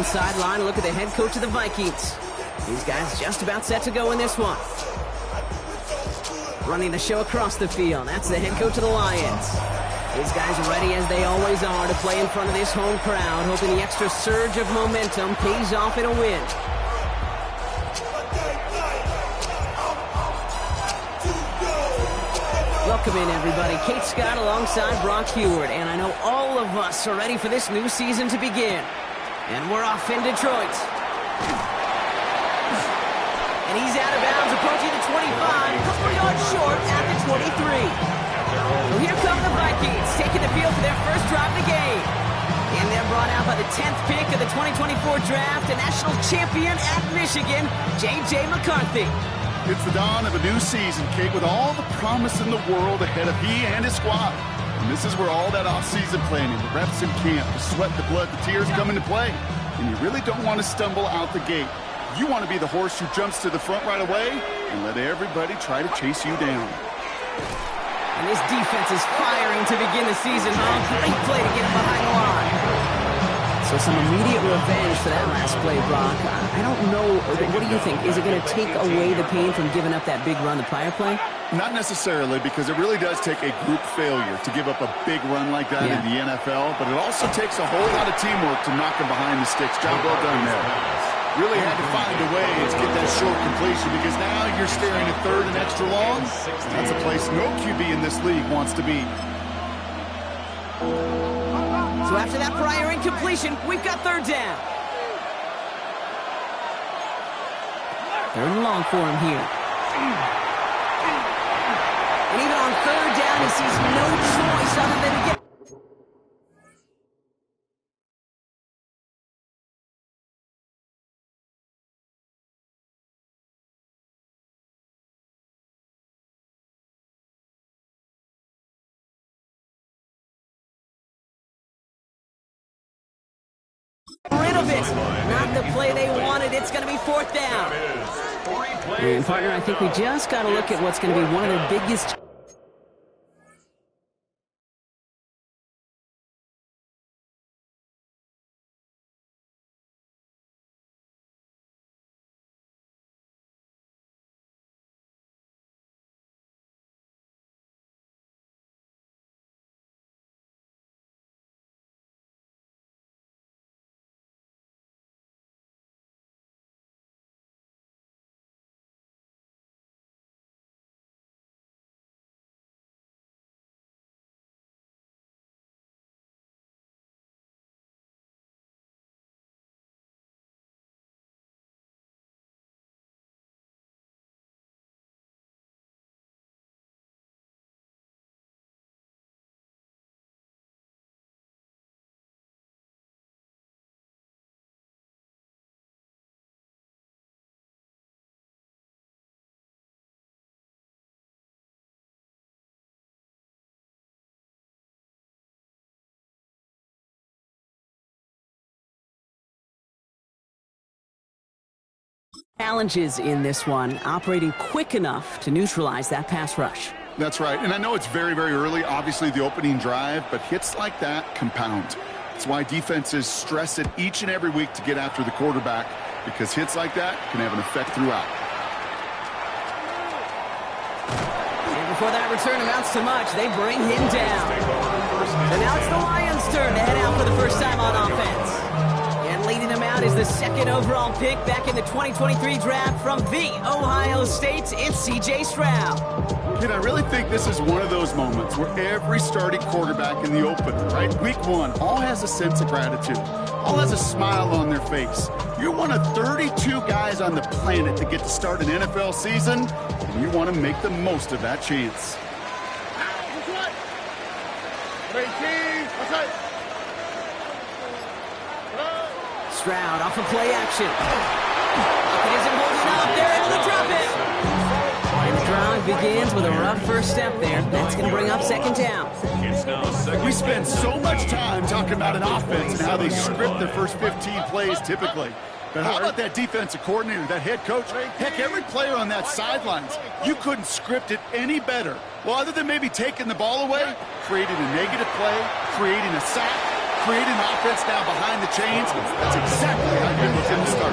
sideline. Look at the head coach of the Vikings. These guys just about set to go in this one. Running the show across the field. That's the head coach of the Lions. These guys ready as they always are to play in front of this home crowd, hoping the extra surge of momentum pays off in a win. Welcome in, everybody. Kate Scott alongside Brock Heward, and I know all of us are ready for this new season to begin. And we're off in Detroit. And he's out of bounds, approaching the 25, a couple yards short at the 23. So here come the Vikings, taking the field for their first drive of the game. And they're brought out by the 10th pick of the 2024 draft, a national champion at Michigan, J.J. McCarthy. It's the dawn of a new season, Kate, with all the promise in the world ahead of he and his squad. And this is where all that off-season planning, the reps in camp, the sweat, the blood, the tears come into play. And you really don't want to stumble out the gate. You want to be the horse who jumps to the front right away and let everybody try to chase you down. And this defense is firing to begin the season. Great play to get him behind the line. So some immediate revenge for that last play, Brock. I don't know. What do you think? Is it going to take away the pain from giving up that big run the prior play? Not necessarily, because it really does take a group failure to give up a big run like that in the NFL. But it also takes a whole lot of teamwork to knock him behind the sticks. Job well done there. Really had to find a way to get that short completion, because now you're staring at third and extra long. That's a place no QB in this league wants to be. So after that prior incompletion, we've got third down. Third and long for him here. And even on third down, he sees no choice other than to get... rid of it. Not the play they wanted. It's going to be fourth down. And partner, I think we just got to look at what's going to be one of their biggest... challenges in this one, operating quick enough to neutralize that pass rush. That's right, and I know it's very, very early, obviously the opening drive, but hits like that compound. That's why defenses stress it each and every week to get after the quarterback, because hits like that can have an effect throughout. And before that return amounts to much, they bring him down. And now it's the Lions' turn to head out for the first time on offense. And leading them out is the second overall pick back in the 2023 draft from the Ohio State. It's C.J. Stroud. And I really think this is one of those moments where every starting quarterback in the opener, right, week one, all has a sense of gratitude, all has a smile on their face. You're one of 32 guys on the planet to get to start an NFL season, and you want to make the most of that chance. Stroud off of play action. It isn't holding up. They're able to drop it. And the drive begins with a rough first step there. That's going to bring up second down. We spend so much time talking about an offense and how they script their first 15 plays typically. But how about that defensive coordinator, that head coach? Heck, every player on that sidelines, you couldn't script it any better. Well, other than maybe taking the ball away, creating a negative play, creating a sack, creating offense now behind the chains. That's exactly how you look in the start.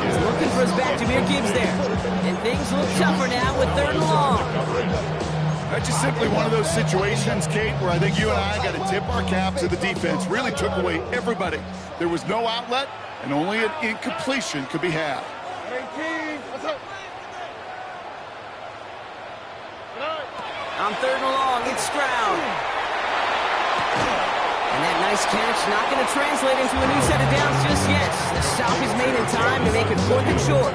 He's looking for his back. Jameer Gibbs there. And things look tougher now with 3rd and long. That's just simply one of those situations, Kate, where I think you and I got to tip our cap to the defense. Really took away everybody. There was no outlet, and only an incompletion could be had. On 3rd and long, it's Stroud. And that nice catch not going to translate into a new set of downs just yet. The stop is made in time to make it 4th and short.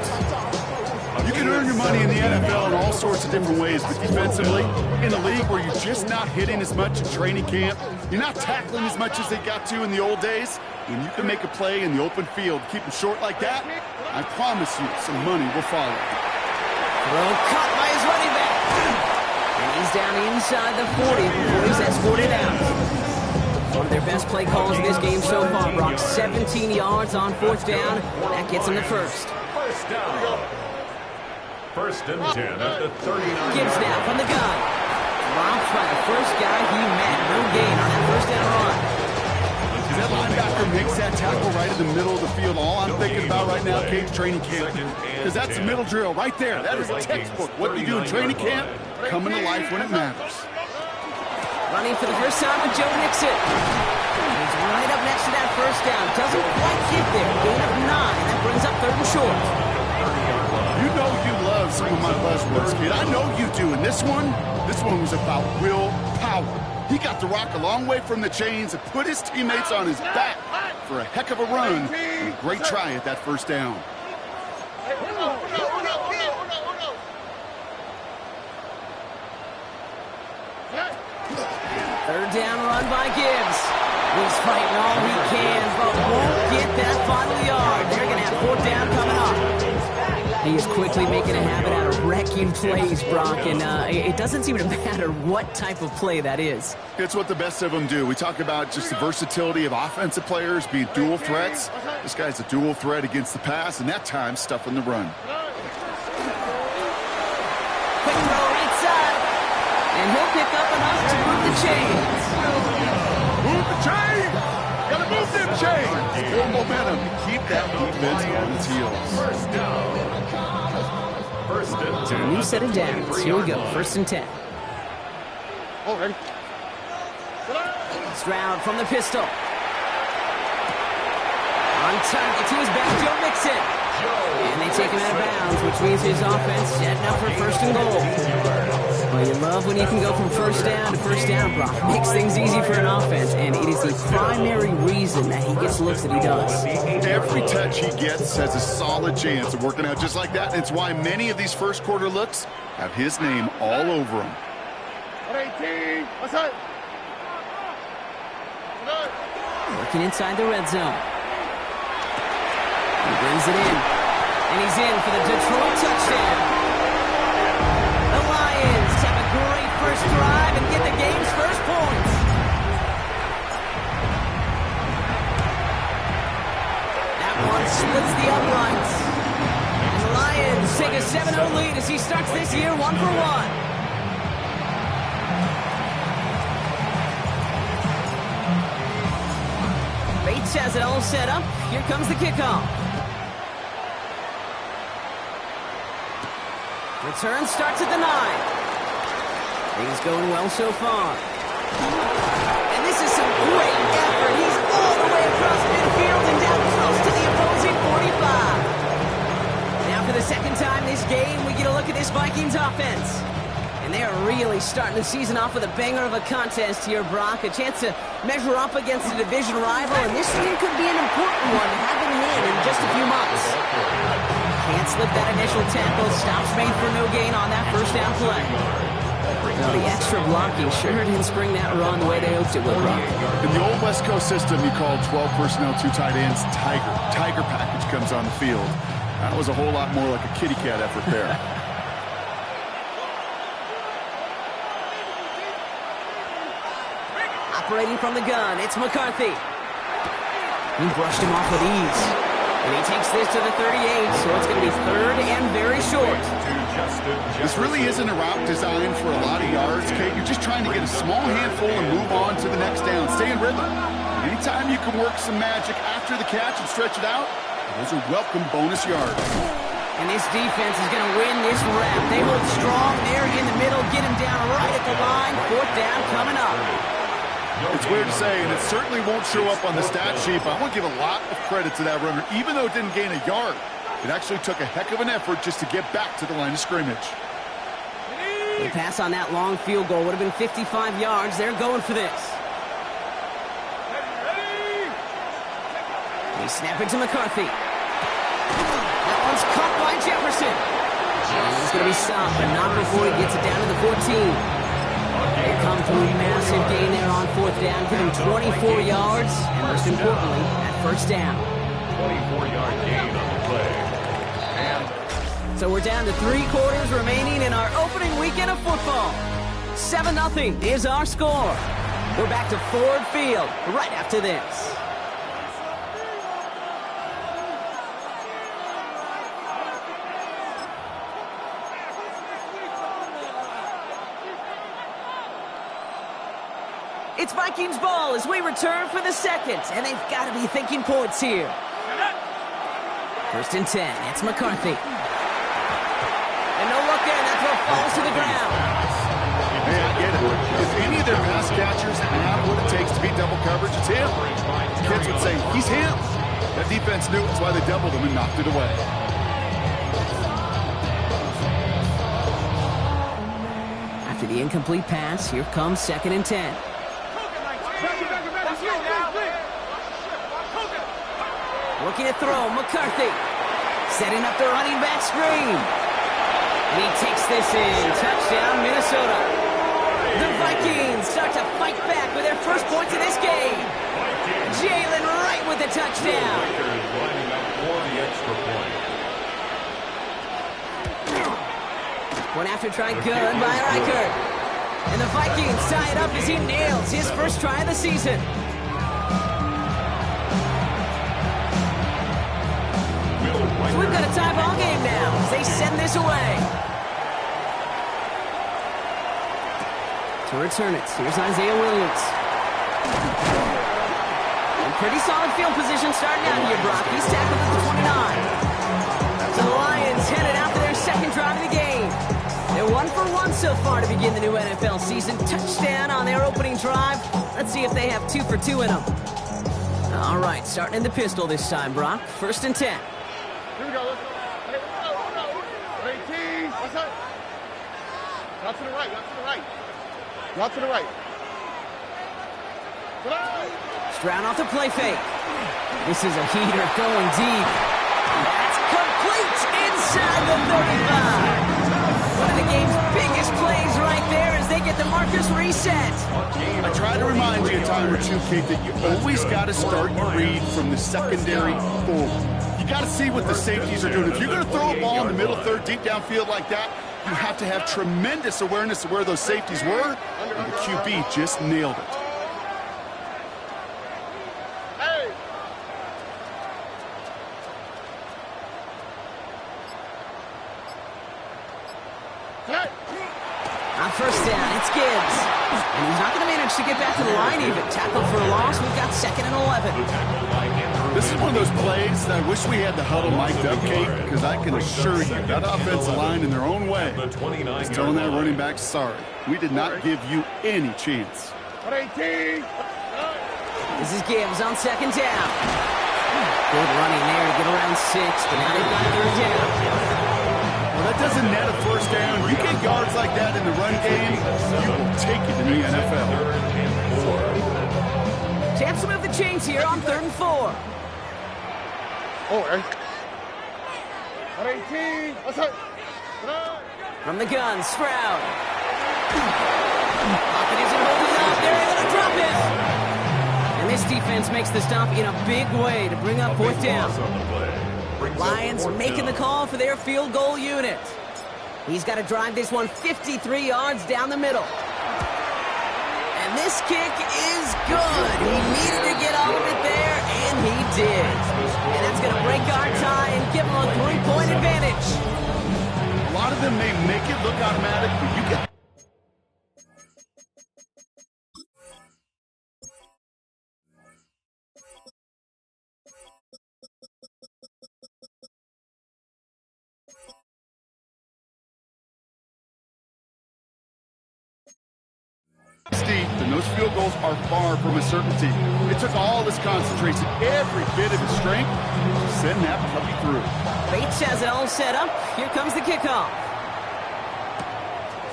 You can earn your money in the NFL in all sorts of different ways, but defensively, in a league where you're just not hitting as much in training camp, you're not tackling as much as they got to in the old days, when you can make a play in the open field, keep them short like that, I promise you some money will follow. Throw caught by his running back. And he's down inside the 40 before he's escorted out. One of their best play calls in this game so far, Brock. 17 yards on 4th down. That gets him the first. First down. 1st and 10 at the 39. Gibbs now from the gun. Dropped by the first guy he met. No gain on that 1st down run. That linebacker makes that tackle right in the middle of the field. All I'm thinking about right now, Kate, training camp. Because that's the middle drill right there. That is a textbook. What you do in training camp, coming to life when it matters. Running for the first time with Joe Mixon. He's right up next to that 1st down. Doesn't quite get there. Gain of 9. That brings up 3rd and short. You know you love some of my buzzwords, kid. I know you do. And this one was about willpower. He got the rock a long way from the chains and put his teammates on his back for a heck of a run. And a great try at that 1st down. 3rd down run by Gibbs. He's fighting all he can, but won't get that final yard. They're going to have 4th down coming up. He is quickly making a habit out of wrecking plays, Brock, and it doesn't seem to matter what type of play that is. It's what the best of them do. We talk about just the versatility of offensive players being dual threats. This guy's a dual threat against the pass, and that time stuffing the run. Quick throw right side, and he'll pick up enough to move the chains. Move the chain! Gotta move them chains! More momentum to keep that defense on its heels. First down. 1st and 10. New set of downs. Here we go. 1st and 10. Already. Stroud from the pistol. On target to his back, Joe Mixon. And they take him out of bounds, which means his offense setting up for 1st and goal. Well, you love when you can go from 1st down to 1st down, Brock. Makes things easy for an offense, and it is the primary reason that he gets looks that he does. Every touch he gets has a solid chance of working out just like that. And it's why many of these 1st quarter looks have his name all over them. Working inside the red zone. He brings it in. And he's in for the Detroit touchdown. The Lions have a great 1st drive and get the game's 1st points. That one splits the uprights. And the Lions take a 7-0 lead as he starts this year 1-for-1. Bates has it all set up. Here comes the kickoff. Return starts at the 9. Things going well so far. And this is some great effort. He's all the way across midfield and down close to the opposing 45. Now for the 2nd time this game, we get a look at this Vikings offense. And they are really starting the season off with a banger of a contest here, Brock. A chance to measure up against a division rival, and this game could be an important one to have in hand in just a few months. Can't slip that initial tackle. Stops made for no gain on that 1st down play. Now the extra blocking sure didn't spring that run the way they hoped it would, Brock. In the old West Coast system, you called 12 personnel, 2 tight ends, Tiger. Tiger package comes on the field. That was a whole lot more like a kitty cat effort there. Operating from the gun, it's McCarthy. He brushed him off with ease. And he takes this to the 38, so it's going to be 3rd and very short. This really isn't a route designed for a lot of yards, Kate. You're just trying to get a small handful and move on to the next down. Stay in rhythm. Anytime you can work some magic after the catch and stretch it out, those are welcome bonus yards. And this defense is going to win this rep. They hold strong there in the middle, get him down right at the line. 4th down coming up. It's weird to say, and it certainly won't show up on the stat sheet, but I want to give a lot of credit to that runner. Even though it didn't gain a yard, it actually took a heck of an effort just to get back to the line of scrimmage. The pass on that long field goal would have been 55 yards. They're going for this. They snap it to McCarthy. That one's caught by Jefferson. He's going to be stopped, but not before he gets it down to the 14. They come through, massive gain there on 4th down. Give him 24 yards, and most importantly, that 1st down. 24-yard gain on the play. So we're down to 3 quarters remaining in our opening weekend of football. 7-0 is our score. We're back to Ford Field right after this. It's Vikings ball as we return for the 2nd, and they've got to be thinking points here. 1st and 10, it's McCarthy. And no look there, that throw falls to the ground. Hey, I get it. If any of their pass catchers have what it takes to beat double coverage, it's him. Kids would say, he's him. That defense knew it's why they doubled him and knocked it away. After the incomplete pass, here comes 2nd and 10. Looking to throw, McCarthy. Setting up the running back screen. And he takes this in. Touchdown, Minnesota. The Vikings start to fight back with their first points of this game. Jalen Wright with the touchdown. One after try good by Reichert. And the Vikings tie it up as he nails his first try of the season. So we've got a tie ball game now as they send this away. To return it, here's Isaiah Williams. And pretty solid field position starting out here, Brock. He's tackled at the 29. So the Lions headed out to their 2nd drive of the game. They're 1 for 1 so far to begin the new NFL season. Touchdown on their opening drive. Let's see if they have 2 for 2 in them. All right, starting in the pistol this time, Brock. 1st and 10. Here we go. Let's go. 18. What's that? Not to the right. Not to the right. Not to the right. Stroud off the play fake. This is a heater going deep. That's complete inside the 35. One of the game's biggest plays right there as they get the markers reset. I try to remind you a time or two, Kate, that you always got to start your read from the secondary forward. You got to see what the safeties are doing. If you're going to throw a ball in the middle third, deep downfield like that, you have to have tremendous awareness of where those safeties were, and the QB just nailed it. On 1st down, it's Gibbs. And he's not going to manage to get back to the line even. Tackled for a loss. We've got 2nd and 11. This is one of those plays that I wish we had the huddle mic'd up, Kate, because I can assure you that offensive line in their own way is telling that running back, sorry, we did not give you any chance. 18. This is Gibbs on 2nd down. Good running there to get around 6, but now they've got 3rd down. Well, that doesn't net a 1st down. You get yards like that in the run game, you will take it in the NFL. Chance to move the chains here on 3rd and 4. Oh, 18. What's that? From the gun, Stroud. Pocket isn't holding up. They're going to drop it. And this defense makes the stop in a big way to bring up 4th down. Lions making the call for their field goal unit. He's got to drive this one 53 yards down the middle. And this kick is good. He needed to get all of it there, and he did. And that's going to break our tie and give him a 3-point advantage. A lot of them may make it look automatic, but you can Deep, and those field goals are far from a certainty. It took all his concentration, every bit of his strength, to send that puppy through. Bates has it all set up. Here comes the kickoff.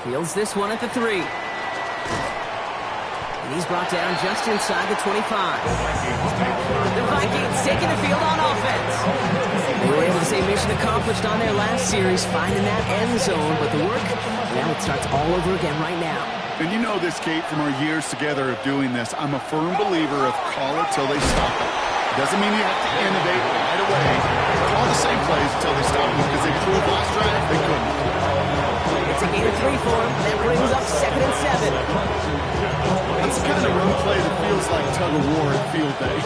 Fields this one at the 3. And he's brought down just inside the 25. The Vikings taking the field on offense. They were able to say mission accomplished on their last series, finding that end zone, but the work, now it starts all over again right now. And you know this, Kate, from our years together of doing this. I'm a firm believer of call it till they stop it. Doesn't mean you have to innovate right away. Call the same plays until they stop it, because they proved last drive they couldn't. It's a gain of 3 for him. That brings up 2nd and 7. That's the kind of run play that feels like tug-of-war at field day.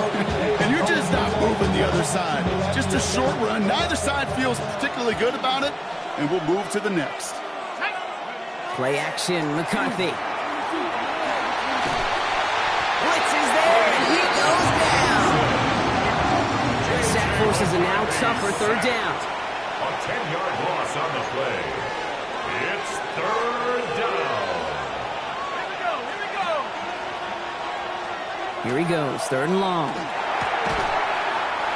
And you're just not moving the other side. Just a short run. Neither side feels particularly good about it, and we'll move to the next. Play action, McCarthy. Blitz is there, and he goes down. The sack forces a now tougher 3rd down. A 10-yard loss on the play. It's 3rd down. Here he goes, 3rd and long.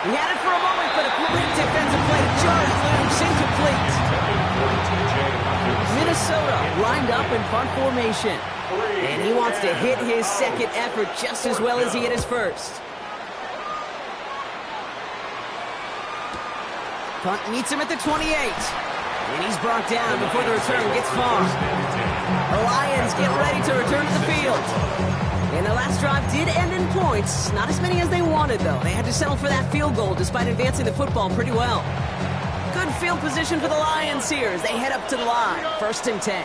He had it for a moment, but a great defensive play jarred loose, incomplete. Minnesota lined up in punt formation. And he wants to hit his 2nd effort just as well as he hit his 1st. Punt meets him at the 28. And he's brought down before the return gets far. The Lions get ready to return to the field. And the last drive did end in points. Not as many as they wanted, though. They had to settle for that field goal despite advancing the football pretty well. Good field position for the Lions here as they head up to the line. 1st and 10.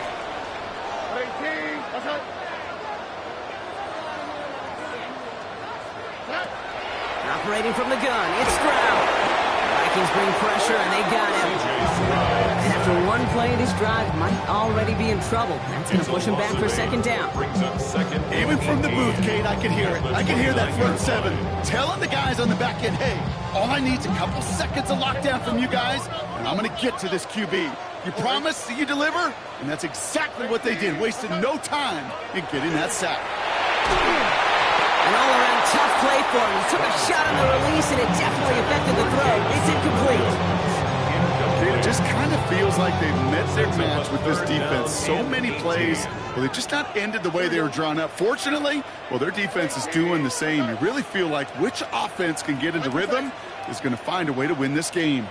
Operating from the gun, it's Stroud. Vikings bring pressure, and they got him. And after one play, this drive might already be in trouble. That's going to push him back for 2nd down. Even from the booth, Kate, I can hear it. I can hear that front 7 telling the guys on the back end, hey, all I need is a couple seconds of lockdown from you guys, and I'm going to get to this QB. You promise that you deliver? And that's exactly what they did, wasted no time in getting that sack. An all-around tough play for him. He took a shot on the release, and it definitely affected the throw. It's incomplete. It just kind of feels like they've met their match with this defense. So many plays, well, they've just not ended the way they were drawn up. Fortunately, well, their defense is doing the same. You really feel like which offense can get into rhythm is going to find a way to win this game.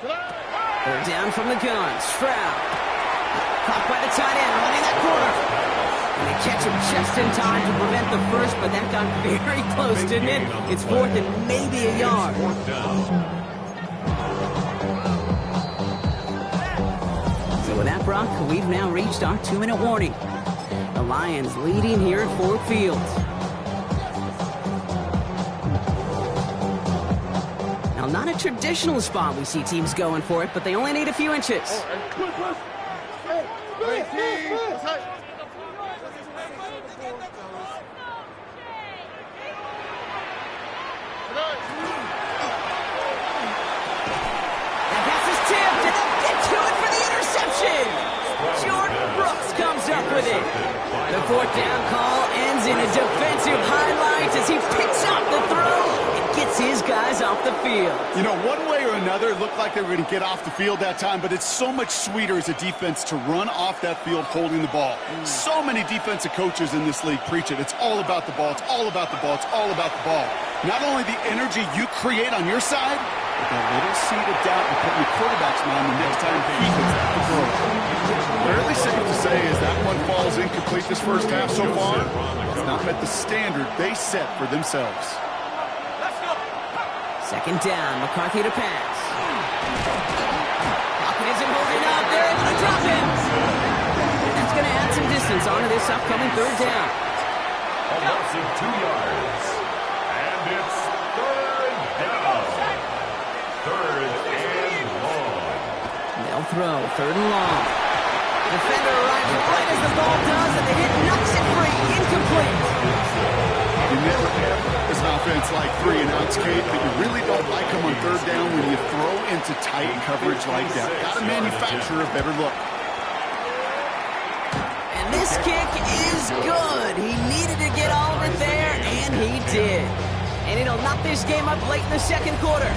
3rd down from the gun. Stroud. Caught by the tight end, running that corner. And they catch him just in time to prevent the first, but that got very close, didn't it? It's 4th and maybe a yard. So with that, Brock, we've now reached our 2-minute warning. The Lions leading here at Ford Field. Now, not a traditional spot we see teams going for it, but they only need a few inches. With it. The 4th down call ends in a defensive highlight as he picks up the throw and gets his guys off the field. You know, one way or another, it looked like they were going to get off the field that time, but it's so much sweeter as a defense to run off that field holding the ball. So many defensive coaches in this league preach it. It's all about the ball. It's all about the ball. It's all about the ball. Not only the energy you create on your side, but that little seed of doubt you put in your quarterback's mind the next time he gets the throw. Fairly safe to say is that one falls incomplete this first half so far. It's not met the standard they set for themselves. 2nd down, McCarthy to pass. Pocket isn't holding up. They're able to drop him. That's going to add some distance onto this upcoming 3rd down. A loss of 2 yards. And it's 3rd down. 3rd and long. They'll throw 3rd and long. Defender arrives right as the ball does, and the hit knocks it free. Incomplete. You never have as an offense like 3 and outs, Kate, but you really don't like them on 3rd down when you throw into tight coverage like that. Got to manufacture a better look. And And this kick is good. He needed to get all of it there, and he did. And it'll knock this game up late in the second quarter.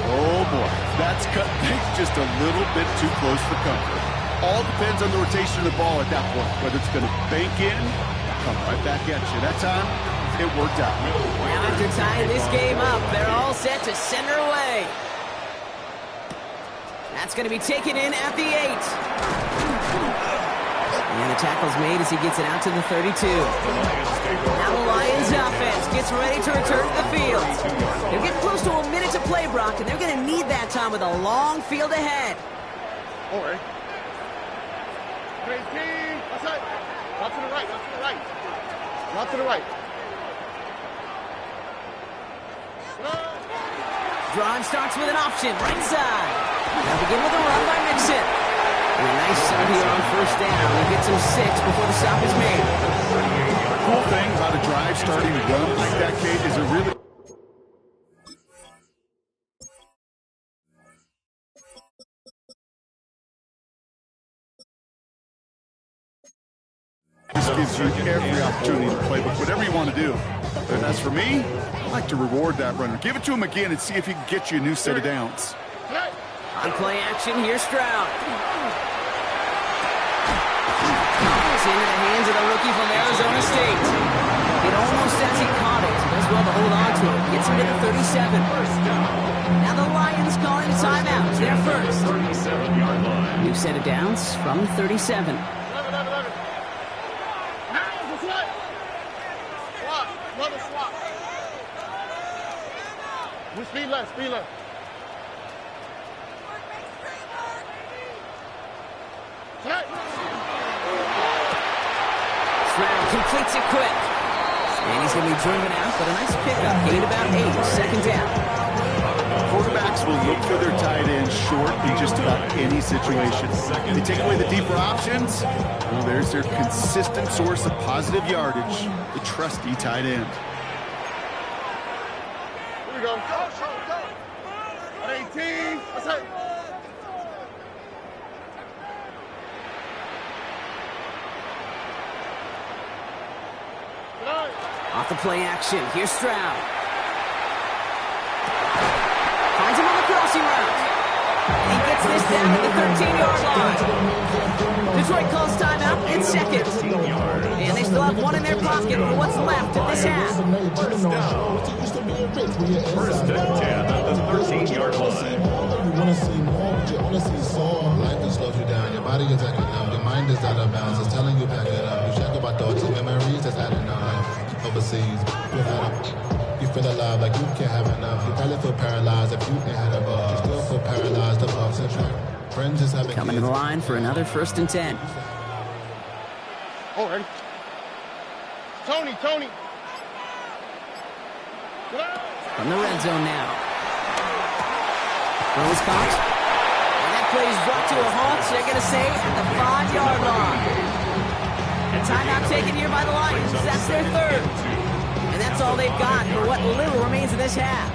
Oh, boy. That's cut things just a little bit too close for comfort. All depends on the rotation of the ball at that point. Whether it's going to bank in, come right back at you. That time, it worked out. Now after tying this game up, they're all set to send her away. That's going to be taken in at the 8. And the tackle's made as he gets it out to the 32. Now the Lions offense gets ready to return to the field. They're getting close to a minute to play, Brock, and they're going to need that time with a long field ahead. All right. Great team. That's it. Not to the right. Not to the right. Not to the right. Drive starts with an option, right side. Now begin with a run by Mixon. And a nice start here on first down. He gets him 6 before the stop is made. The cool thing about a drive starting to run like that, Kate, is it really this gives you every opportunity to play, but whatever you want to do. And as for me, I like to reward that runner. Give it to him again and see if he can get you a new set of downs. On play action, here's Stroud. It's into the hands of the rookie from Arizona State. It almost says he caught it. Does well to hold on to it. Gets him to the 37. Now the Lions calling a timeout. They're first. 37-yard line. New set of downs from the 37. Another swap. We speed left, speed left. Stroud completes it quick. And he's going to be driven out, but a nice pickup. Gain about 8. Second down. Quarterbacks will look for their tight end short in just about any situation. They take away the deeper options. Well, there's their consistent source of positive yardage, the trusty tight end. Here we go. Go. At 18. What's up? Off the play action. Here's Stroud. Finds him on the crossing route. He gets this down at the 13-yard line. Detroit calls timeout in seconds. And they still have one in their pocket for what's left of this half. First and 10 at the 13-yard line. You want to see more, you want to see more. Life has slowed you down, your body is acting up, your mind is out of bounds, it's telling you back it up. You check about thoughts and memories that's adding up. Overseas, you feel alive like you can't have enough. You probably feel paralyzed if you ain't had a bug. You still feel paralyzed above central. Friends just having Coming to the line for another first and 10. All right. Tony. From the red zone now. Throw is caught. And that play is brought to a halt, so they're going to say at the 5-yard line. A timeout taken here by the Lions. That's their third. And that's all they've got for what little remains of this half.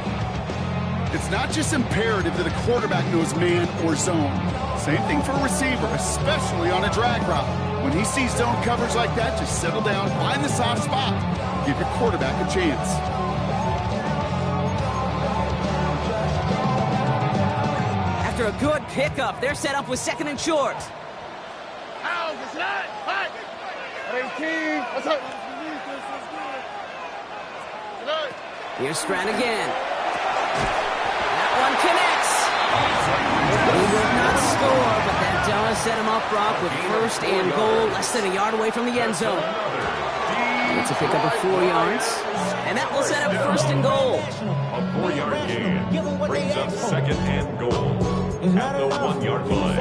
It's not just imperative that a quarterback knows man or zone. Same thing for a receiver, especially on a drag route. When he sees zone coverage like that, just settle down, find the soft spot, give your quarterback a chance. After a good pickup, they're set up with second and short. How's this not? 18. What's up? Here's Stroud again. That one connects. He will not score, but that does set him up, Brock, with first and goal, less than a yard away from the end zone. It's a pickup of 4 yards, and that will set up first and goal. A 4-yard gain brings up second and goal at the 1-yard line.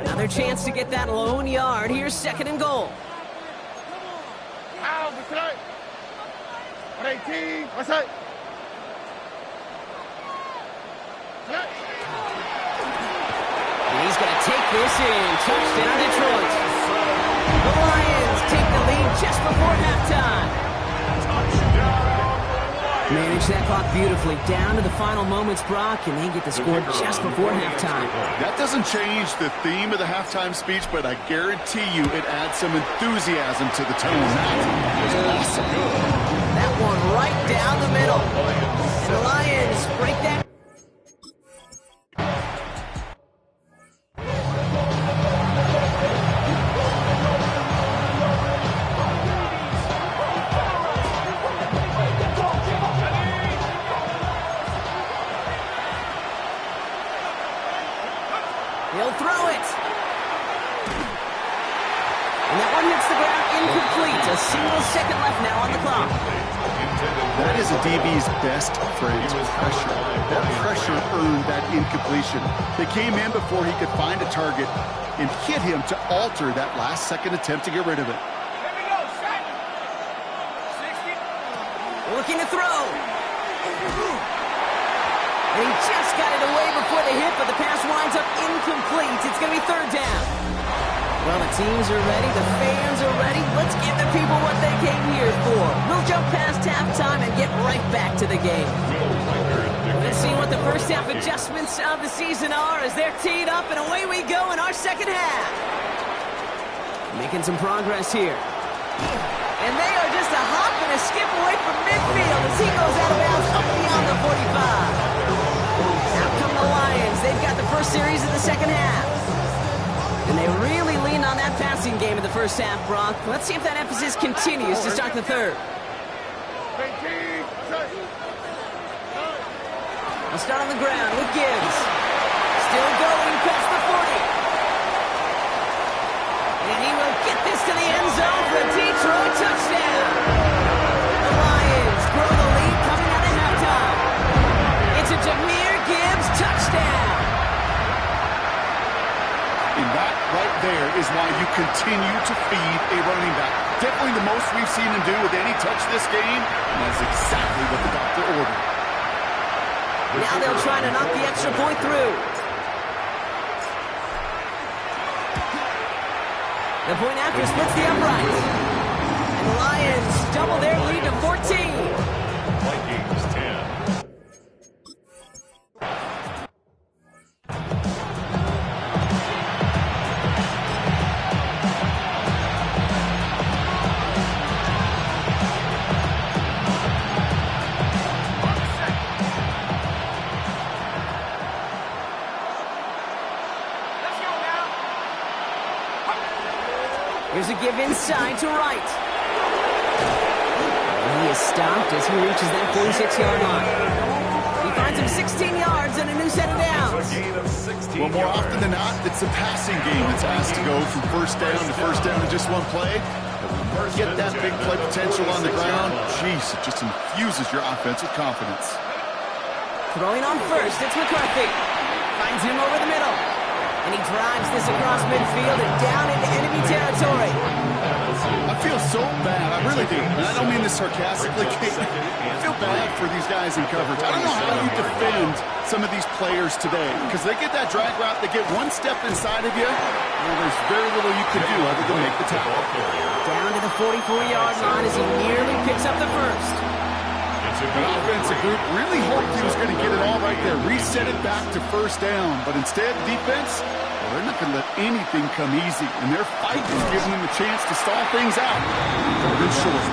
Another chance to get that lone yard. Here's second and goal. How's this tonight? 18. What's up? And he's going to take this in. Touchdown, Detroit. The Lions take the lead just before halftime. Touchdown, Manage that clock beautifully. Down to the final moments, Brock, and they get the score just before halftime. That doesn't change the theme of the halftime speech, but I guarantee you it adds some enthusiasm to the tone. That was awesome. That one right down the middle. And the Lions break that. He'll throw it. And that one hits the ground incomplete. A single second left now on the clock. That is a DB's best phrase, pressure. That pressure earned that incompletion. They came in before he could find a target and hit him to alter that last-second attempt to get rid of it. Looking to throw. And he just got it away before the hit, but the pass winds up incomplete. It's going to be third down. Well, the teams are ready. The fans are ready. Let's give the people what they came here for. We'll jump past halftime and get right back to the game. Let's see what the first half adjustments of the season are as they're teed up, and away we go in our second half. Making some progress here. And they are just a hop and a skip away from midfield as he goes out of bounds up beyond the 45. Out come the Lions. They've got the first series of the second half. And they really leaned on that passing game in the first half, Brock. Let's see if that emphasis continues to start the third. We'll start on the ground with Gibbs. Still going past the 40. And he will get this to the end zone for a Detroit touchdown. The Lions grow the lead coming out of halftime. It's a Jahmyr Gibbs touchdown. And that right there is why you continue to feed a running back. Definitely the most we've seen him do with any touch this game, and that's exactly what the doctor ordered. Now they'll try to knock the extra point through. The point after splits the uprights. And the Lions double their lead to 14. Vikings 10. Here's a give inside to right. And he is stopped as he reaches that 46-yard line. He finds him 16 yards and a new set of downs. Well, more often than not, it's the passing game that's asked to go from first down to first down in just one play. Get that big play potential on the ground. Jeez, it just infuses your offense with confidence. Throwing on first, it's McCarthy. Finds him over the middle. And he drives this across midfield and down into enemy territory. I feel so bad. I really do. And I don't mean this sarcastically. I feel bad for these guys in coverage. I don't know how you defend some of these players today. Because they get that drag route, they get one step inside of you, and there's very little you can do other than make the tackle. Down to the 44-yard line as he nearly picks up the first. The offensive group really hoped he was going to get it all right there, reset it back to first down. But instead, defense, well, they're not going to let anything come easy. And their fight is giving them a chance to stall things out. They're short.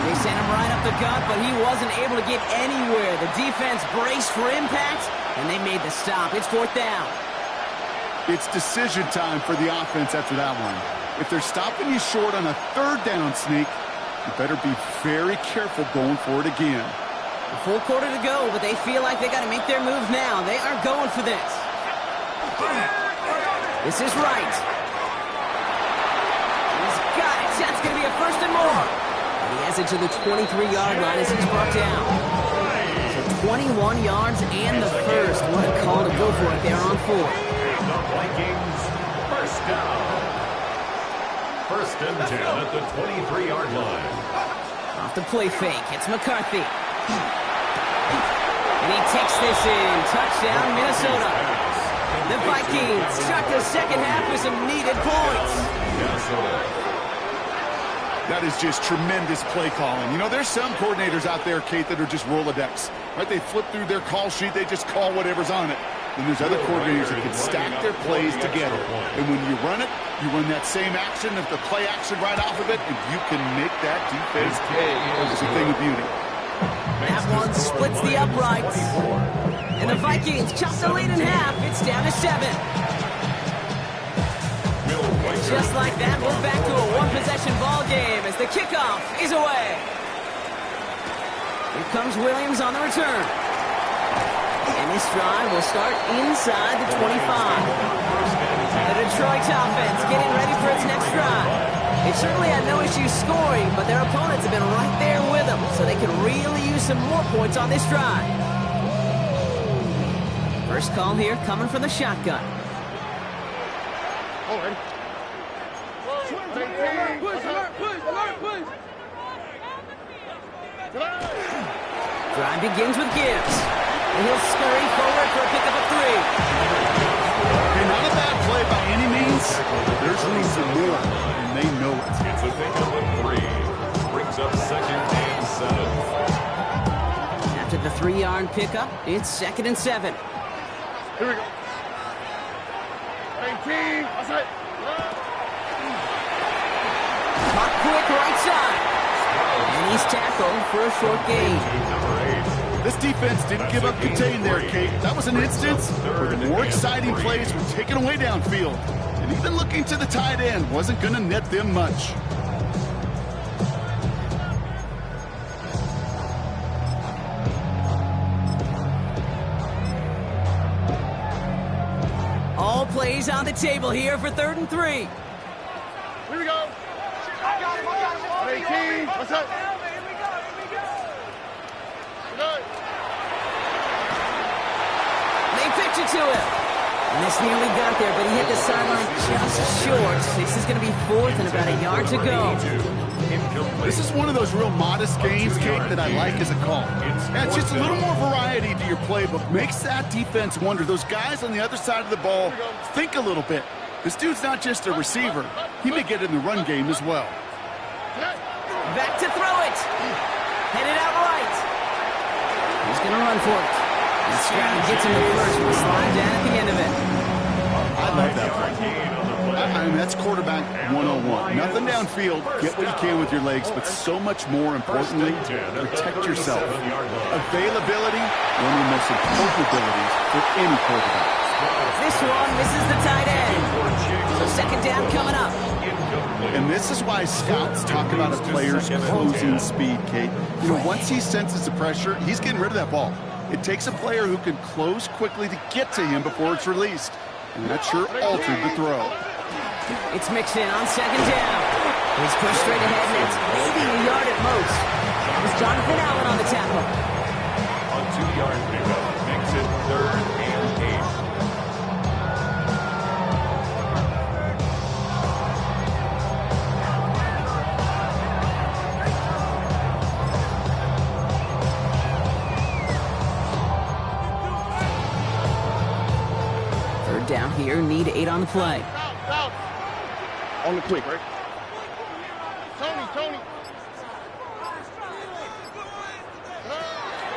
They sent him right up the gut, but he wasn't able to get anywhere. The defense braced for impact, and they made the stop. It's fourth down. It's decision time for the offense after that one. If they're stopping you short on a third down sneak, you better be very careful going for it again. A full quarter to go, but they feel like they got to make their move now. They are going for this. This is right. He's got it. That's going to be a first and more. And he has it to the 23-yard line as he's brought down. So 21 yards and the first. What a call to go for it there on fourth. The Vikings first down. First and 10 at the 23-yard line. Off the play fake, it's McCarthy. And he takes this in. Touchdown, Minnesota. The Vikings start the second half with some needed points. That is just tremendous play calling. You know, there's some coordinators out there, Kate, that are just Rolodex. Right? They flip through their call sheet. They just call whatever's on it. And there's other coordinators that can stack their plays together. And when you run it, you run that same action, the play action right off of it, and you can make that defense pay. It's a thing of beauty. That one splits the uprights. And the Vikings chop the lead in half. It's down to 7. And just like that, we're back to a one-possession ball game as the kickoff is away. Here comes Williams on the return. And this drive will start inside the 25. The Detroit offense getting ready for its next drive. They certainly had no issue scoring, but their opponents have been right there with them, so they could really use some more points on this drive. First call here coming from the shotgun. Oh, ready? Drive begins with Gibbs. And he'll scurry forward for a pickup of 3. Okay, not a bad play by any means. There's room for more, and they know it. It's a pickup of 3. Brings up 2nd and 7. After the 3-yard pickup, it's 2nd and 7. Here we go. 18. Outside. Caught quick right side. And he's tackled for a short gain. This defense didn't give up contain there, Kate. That was an instance where the more exciting plays were taken away downfield. And even looking to the tight end wasn't going to net them much. All plays on the table here for 3rd and 3. Here we go. 18. What's up? They pitch it to him. And this nearly got there, but he hit the sideline just short. This is going to be 4th and about a yard to go. This is one of those real modest games, Kate, that I like as a call. Yeah, it's just a little more variety to your playbook. Makes that defense wonder. Those guys on the other side of the ball think a little bit. This dude's not just a receiver. He may get in the run game as well. Back to throw it. Headed out right. He's going to run for it. And Stroud gets him the first one. Slide down at the end of it. I love that play. I mean, that's quarterback 101. Nothing downfield. Get what you can with your legs, but so much more importantly, protect yourself. Availability, one of the most important abilities for any quarterback. This one misses the tight end. So 2nd down coming up. And this is why scouts talk about a player's closing speed, Kate. You know, once he senses the pressure, he's getting rid of that ball. It takes a player who can close quickly to get to him before it's released. And that sure altered the throw. It's mixed in on 2nd down. He's pushed straight ahead, and it's maybe a yard at most. It was Jonathan Allen on the tackle. A 2-yard pickup makes it 3rd and 8. Down here, need 8 on the play. Out. On the quick, right? Tony.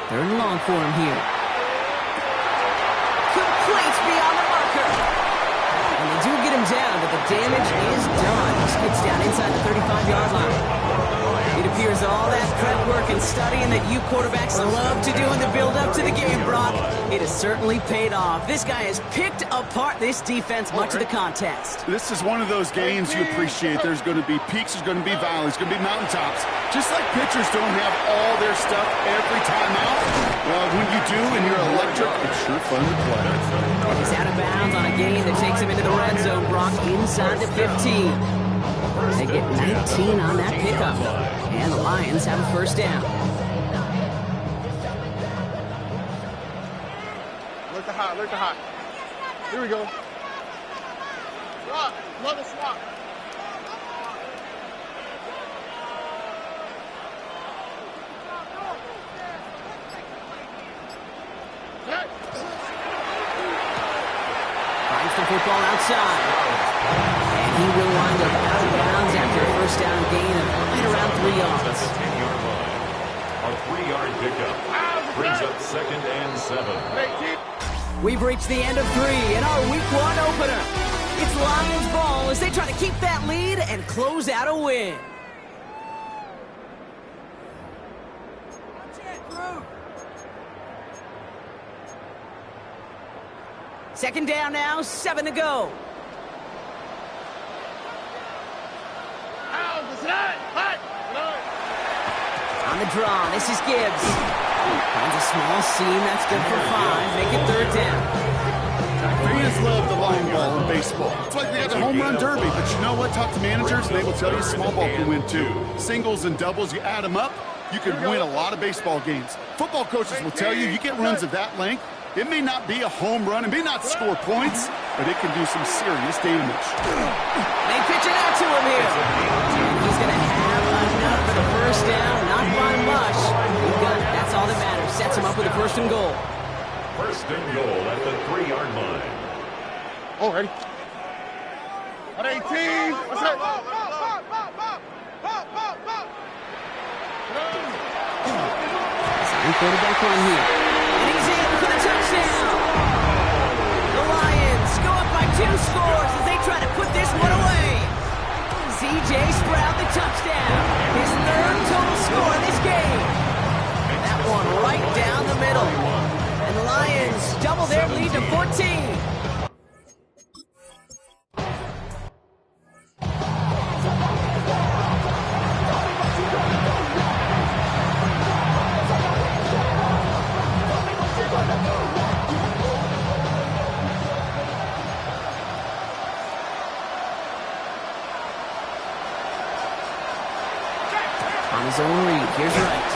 3rd and long for him here. Complete beyond the marker. And they do get him down, but the damage is done. He skips down inside the 35-yard line. It appears all that prep work and studying that you quarterbacks love to do in the build-up to the game, Brock, it has certainly paid off. This guy has picked apart this defense much of the contest. This is one of those games you appreciate. There's going to be peaks, there's going to be valleys, there's going to be mountaintops. Just like pitchers don't have all their stuff every time out. Well, when you do and you're electric, it's sure fun to play. He's out of bounds on a gain that takes him into the red zone, Brock, inside the 15. They get 19 on that pickup. And the Lions have a 1st down. Look the hot. Here we go. Swap. Another swap. Finds the football outside. And he will wind up out of bounds after a 1st first down gain of right around 3 yards. At the 10-yard line. A 3-yard pickup brings up 2nd and 7. We've reached the end of 3 in our Week 1 opener. It's Lions ball as they try to keep that lead and close out a win. Second down now, 7 to go. On the draw, this is Gibbs. Finds a small seam, that's good for 5. Make it 3rd down. Fans love the long ball in baseball. It's like they got the home run derby, but you know what? Talk to managers, and they will tell you small ball can win too. Singles and doubles, you add them up, you can win a lot of baseball games. Football coaches will tell you get runs of that length. It may not be a home run, it may not score points, but it can do some serious damage. They pitch it out to him here. He's going to have enough for the first down, not by much. He got it. That's all that matters. Sets him up with a 1st and goal. 1st and goal at the 3-yard line. Oh, ready? On 18. What's that? Second quarterback run here. And he's in for the touchdown. The Lions go up by 2 scores as they try to put this one away. C.J. Stroud the touchdown. His 3rd total score in this game. That one right down the middle. And the Lions double their lead to 14. On his own read, here's right.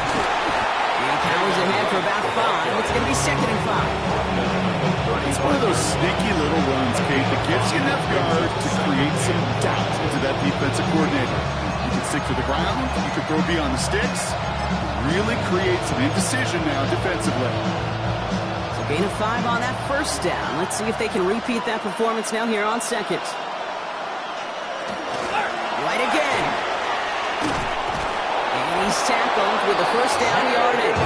And powers ahead for about 5. It's going to be 2nd and 5. It's one of those sneaky little runs, Kate, that gives you enough yard to create some doubt into that defensive coordinator. You can stick to the ground, you can throw beyond the sticks, really create some indecision now defensively. So gain of 5 on that 1st down. Let's see if they can repeat that performance now here on 2nd. Right again. He's tackled with the 1st down yardage.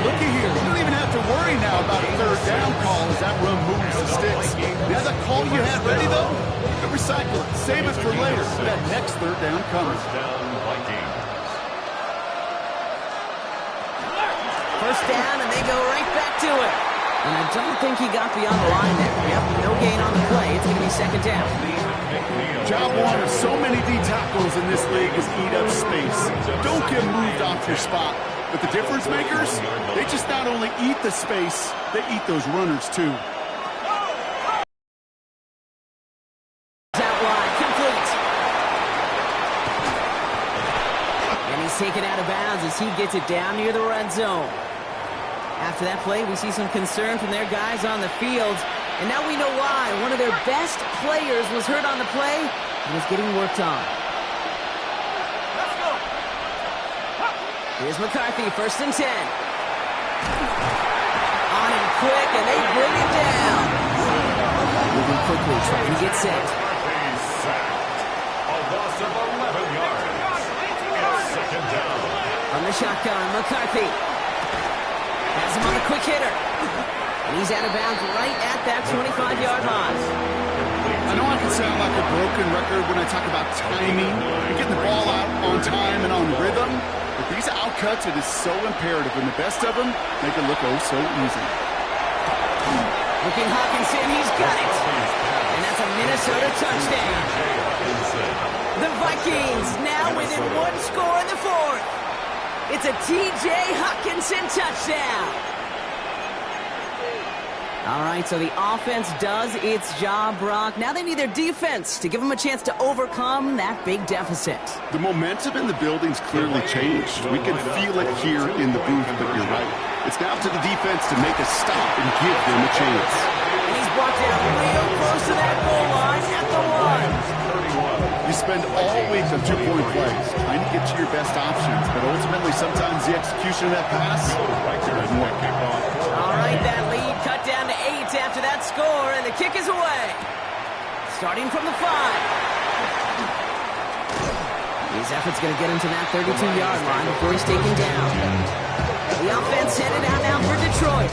Looky here, you don't even have to worry now about a 3rd down call as that run moves the sticks. Now that call you had ready, though, you can recycle it. Save it for later for that next 3rd down coming. 1st down, Vikings. 1st down, and they go right back to it. And I don't think he got beyond the line there. Yep, no gain on the play. It's going to be 2nd down. Job one of so many D tackles in this league is eat up space. Don't get moved off your spot. But the difference makers, they just not only eat the space, they eat those runners too. Out wide, complete. And he's taken out of bounds as he gets it down near the red zone. After that play, we see some concern from their guys on the field. And now we know why. One of their best players was hurt on the play and is getting worked on. Here's McCarthy, 1st and 10. On him quick, and they bring him down. Moving quickly, trying to get set. A loss of 11 yards. It's 2nd down. From the shotgun, McCarthy has him on a quick hitter. And he's out of bounds right at that 25-yard line. I know I can sound like a broken record when I talk about timing and getting the ball out on time and on rhythm, but these outcuts, it is so imperative, and the best of them make it look oh so easy. Looking Hawkinson, he's got it. And that's a Minnesota touchdown. The Vikings now within 1 score in the 4th. It's a T.J. Hawkinson touchdown. All right, so the offense does its job, Brock. Now they need their defense to give them a chance to overcome that big deficit. The momentum in the building's clearly changed. We can feel it here in the booth, but you're right. It's now to the defense to make a stop and give them a chance. And he's brought down real close to that goal line at the 1. You spend all week on 2-point plays, trying to get to your best options, but ultimately sometimes the execution of that pass doesn't work. All right, that lead cut down to 8 after that score, and the kick is away. Starting from the 5. His effort's going to get him to that 32-yard line before he's taken down. The offense headed out now for Detroit.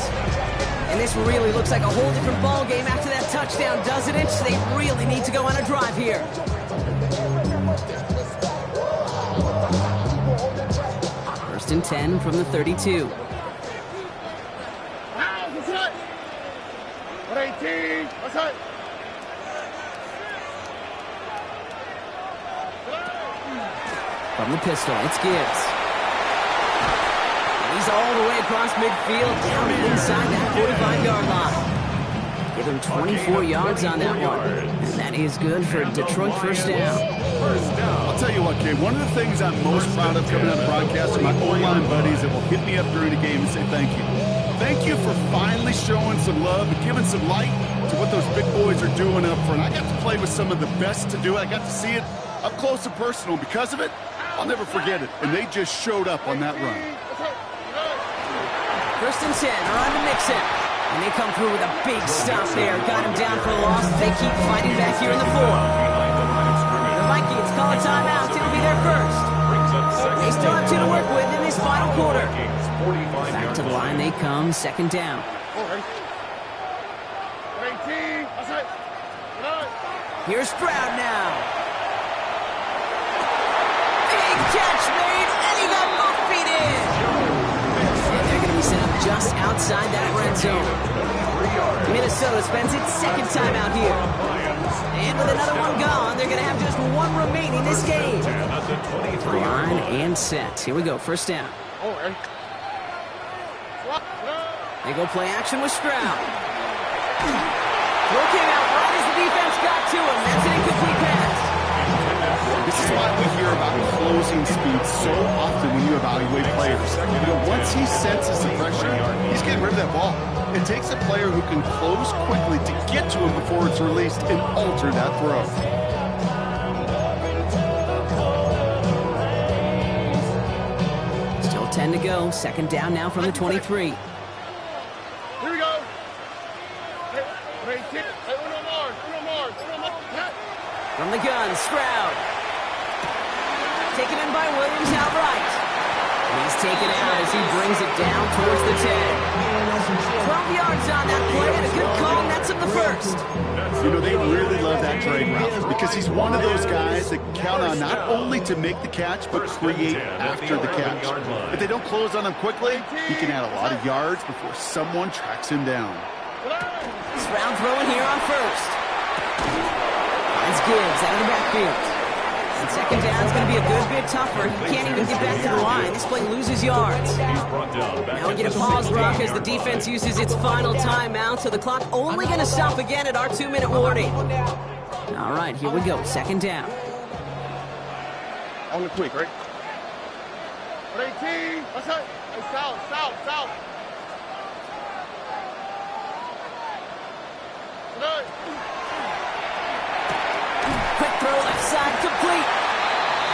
And this really looks like a whole different ball game after that touchdown, doesn't it? They really need to go on a drive here. First and 10 from the 32. 18. From the pistol, it's Gibbs. And he's all the way across midfield, down inside that 45-yard line. Give him 24 yards on that one. And that is good for Detroit first down. I'll tell you what, Kay, one of the things I'm most proud of coming out of the broadcast are my O-line buddies that will hit me up during the game and say thank you. Thank you for finally showing some love and giving some light to what those big boys are doing up front. I got to play with some of the best to do it. I got to see it up close and personal. Because of it, I'll never forget it. And they just showed up on that run. First and 10, on to Mixon. And they come through with a big stop there. Got him down for a loss. They keep fighting back here in the fourth. The Vikings call a timeout. It'll be their first. They still have 2 to work with in this final quarter. Back to the line they come, second down. Here's Stroud now. Big catch made, and he got both feet in. And they're going to be set up just outside that red zone. Minnesota spends its second time out here. And with another one gone, they're going to have just one remaining this game. Line and set. Here we go, first down. They go play action with Stroud. Throw came out right as the defense got to him. That's an incomplete pass. This is why we hear about closing speed so often when you evaluate players. You know, once he senses the pressure, he's getting rid of that ball. It takes a player who can close quickly to get to him before it's released and alter that throw. Still 10 to go. Second down now from the 23. Here we go. From the gun, Stroud. Taken in by Williams outright. And he's taken out as he brings it down towards the 10. 12 yards on that play and a good call, nets him the first. You know, they really love that drag route because he's one of those guys that count on not only to make the catch, but create after the catch. If they don't close on him quickly, he can add a lot of yards before someone tracks him down. Stroud throwing here on first. Finds Gibbs out of the backfield. And second down is going to be a good bit tougher. He can't even get back to the line. This play loses yards. Now we get a pause, Brock, as the defense uses its final timeout, so the clock only going to stop again at our 2-minute warning. All right, here we go. Second down. On the quick, right? 18. What's up? Hey, south. Quick throw left side, complete.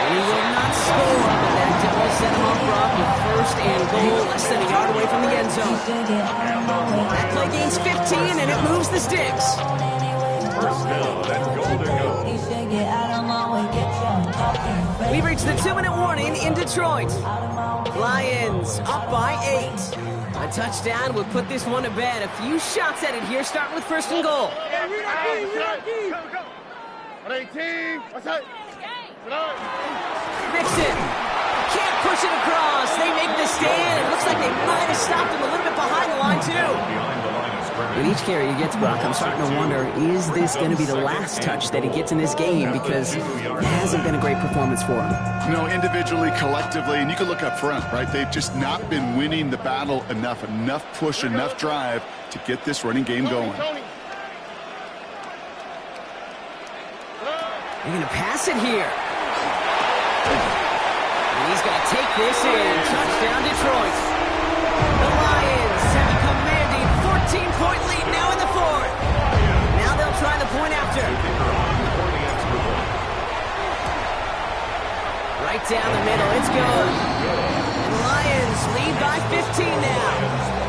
And he will not score, but that will set him off, Brock, with first and goal, less than a yard away from the end zone. That play gains 15, and it moves the sticks. First down and goal to go. We've reached the 2-minute warning in Detroit. Lions up by 8. A touchdown would put this one to bed. A few shots at it here, starting with first and goal. Go. 18. What's up? Mixon can't push it across. They make the stand. It looks like they might have stopped him a little bit behind the line, too. With each carry he gets, Brock, I'm starting to wonder, is this going to be the last touch that he gets in this game? Because it hasn't been a great performance for him. You know, individually, collectively, and you can look up front, right? They've just not been winning the battle enough push, enough drive to get this running game going. They're going to pass it here. And he's going to take this in. Touchdown, Detroit. The Lions have a commanding 14-point lead now in the fourth. Now they'll try the point after. Right down the middle. It's good. And the Lions lead by 15 now.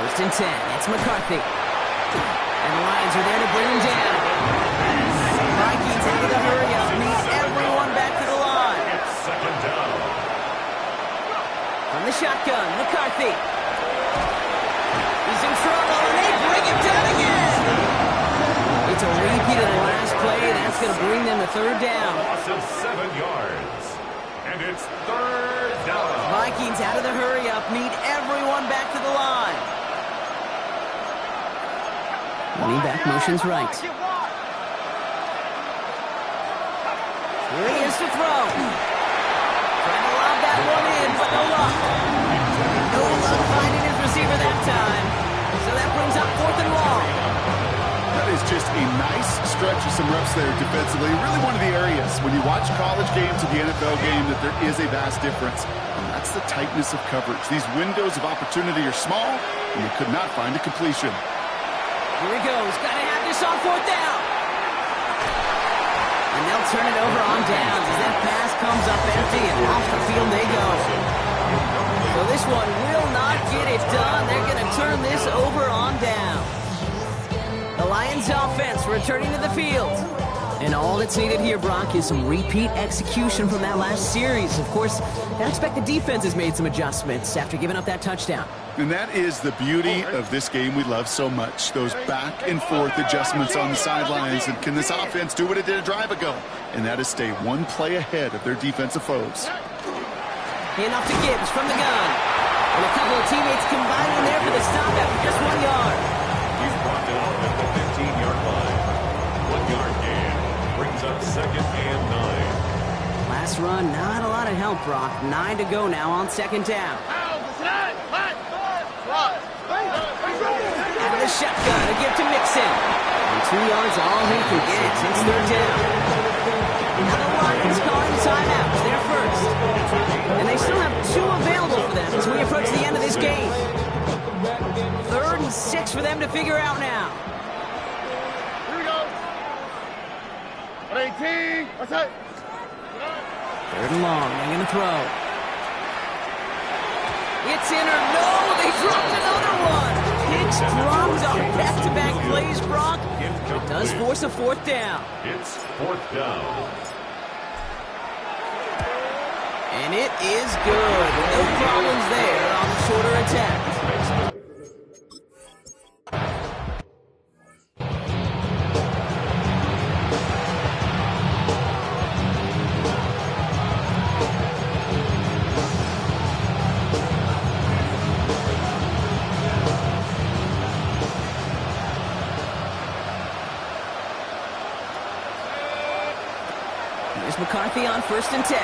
First and 10. It's McCarthy. And the Lions are there to bring him down. Vikings out of the hurry-up. Need everyone back to the line. It's second down. From the shotgun, McCarthy. He's in trouble, and they bring him down again. It's a repeat of the last play. That's going to bring them to third down. Loss of 7 yards. And it's third down. Vikings out of the hurry-up. Need everyone back to the line. Running back motions right. Here he is to throw. Trying to lob that one in, but no luck. No luck finding his receiver that time. So that brings up fourth and long. That is just a nice stretch of some reps there defensively. Really one of the areas when you watch college games to the NFL game that there is a vast difference. And that's the tightness of coverage. These windows of opportunity are small, and they could not find a completion. Here he goes. Got to have this on fourth down. And they'll turn it over on downs as that pass comes up empty and off the field they go. So this one will not get it done. They're going to turn this over on down. The Lions offense returning to the field. And all that's needed here, Brock, is some repeat execution from that last series. Of course, I expect the defense has made some adjustments after giving up that touchdown. And that is the beauty of this game we love so much. Those back and forth adjustments on the sidelines. And can this offense do what it did a drive ago? And that is stay one play ahead of their defensive foes. Handoff to Gibbs from the gun. And a couple of teammates combining there for the stop after just 1 yard. He's brought down at the 15-yard line. 1 yard gain brings up second and 9. Last run, not a lot of help, Brock. 9 to go now on second down. Out of the shotgun, a give to Mixon. And 2 yards all he can get. It's third down. Now the Lions calling timeouts. They're first. And they still have 2 available for them as we approach the end of this game. 3rd and 6 for them to figure out now. Here we go. 18. What's that? 3rd and long. They're going to throw. It's in or no. They dropped another one. Hicks dropped on back-to-back plays, Brock. It does force a 4th down. It's 4th down. And it is good. No problems there on the shorter attempt. Here's McCarthy on 1st and 10.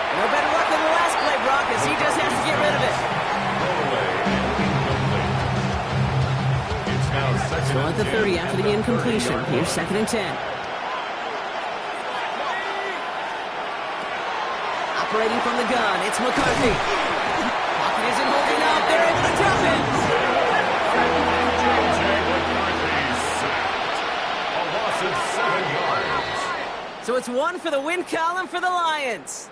No better luck than the last play, Brock, as he just has to get rid of it. It's now second Still at the 30 and after the incompletion. Here's 2nd and 10. Operating from the gun, it's McCarthy. Pocket isn't holding up. They're able to drop it. A loss of 7 yards. So it's 1 for the win column for the Lions.